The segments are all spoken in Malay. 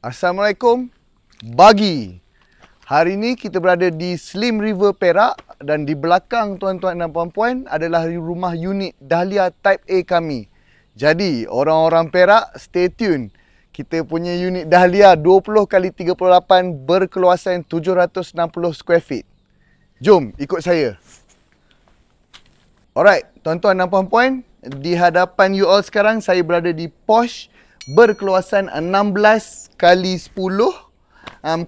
Assalamualaikum. Pagi. Hari ini kita berada di Slim River Perak dan di belakang tuan-tuan dan puan-puan adalah rumah unit Dahlia Type A kami. Jadi, orang-orang Perak stay tune. Kita punya unit Dahlia 20x38 berkeluasan 760 square feet. Jom ikut saya. Alright, tuan-tuan dan puan-puan, di hadapan you all sekarang saya berada di Posh berkeluasan 16x10.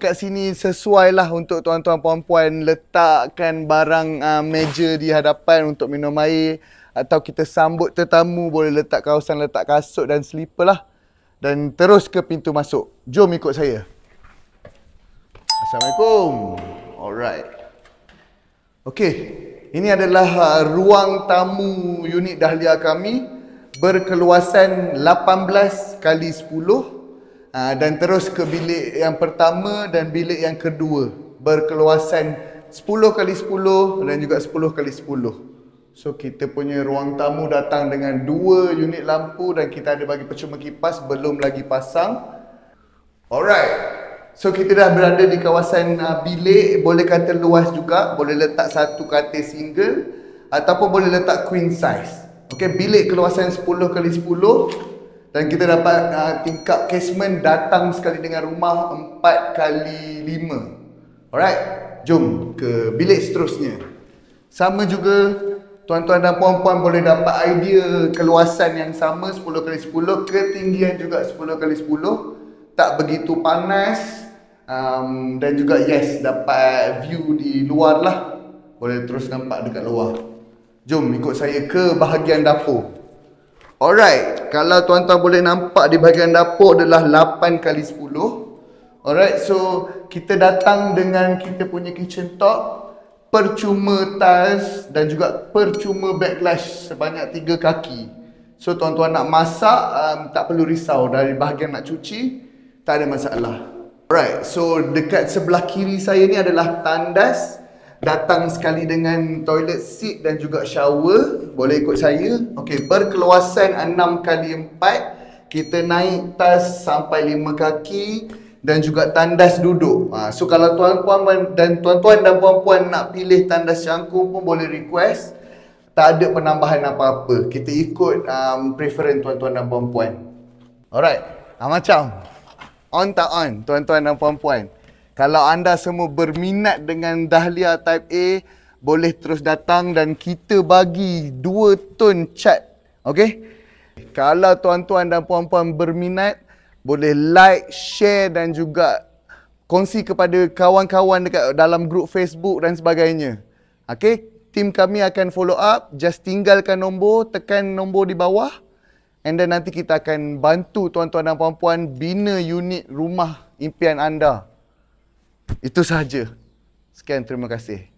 Kat sini sesuai lah untuk tuan-tuan puan-puan letakkan barang meja di hadapan untuk minum air, atau kita sambut tetamu boleh letak kawasan letak kasut dan slipper lah. Dan terus ke pintu masuk. Jom ikut saya. Assalamualaikum. Alright. Okey, ini adalah ruang tamu unit Dahlia kami berkeluasan 18x10. Dan terus ke bilik yang pertama dan bilik yang kedua berkeluasan 10x10 dan juga 10x10. So kita punya ruang tamu datang dengan 2 unit lampu dan kita ada bagi percuma kipas belum lagi pasang. Alright. So kita dah berada di kawasan bilik, boleh kata luas juga, boleh letak satu katil single ataupun boleh letak queen size. Okey, bilik keluasan 10x10. Dan kita dapat tingkap casement datang sekali dengan rumah 4x5. Alright, jom ke bilik seterusnya. Sama juga, tuan-tuan dan puan-puan boleh dapat idea keluasan yang sama 10x10, ketinggian juga 10x10. Tak begitu panas, dan juga yes, dapat view di luar lah. Boleh terus nampak dekat luar. Jom ikut saya ke bahagian dapur. Alright, kalau tuan-tuan boleh nampak di bahagian dapur adalah 8x10. Alright, so kita datang dengan kita punya kitchen top, percuma tiles dan juga percuma backlash sebanyak 3 kaki. So tuan-tuan nak masak, tak perlu risau, dari bahagian nak cuci, tak ada masalah. Alright, so dekat sebelah kiri saya ni adalah tandas. Datang sekali dengan toilet seat dan juga shower. Boleh ikut saya. Okey, berkeluasan 6x4. Kita naik tas sampai 5 kaki dan juga tandas duduk. So kalau tuan-tuan dan puan-puan nak pilih tandas cangkung pun boleh request. Tak ada penambahan apa-apa. Kita ikut preference tuan-tuan dan puan-puan. Alright, macam on tak on tuan-tuan dan puan-puan. Kalau anda semua berminat dengan Dahlia Type A, boleh terus datang dan kita bagi 2 tone cat. Okey? Kalau tuan-tuan dan puan-puan berminat, boleh like, share dan juga kongsi kepada kawan-kawan dekat dalam grup Facebook dan sebagainya. Okey? Tim kami akan follow up. Just tinggalkan nombor, tekan nombor di bawah. And then nanti kita akan bantu tuan-tuan dan puan-puan bina unit rumah impian anda. Itu sahaja. Sekian, terima kasih.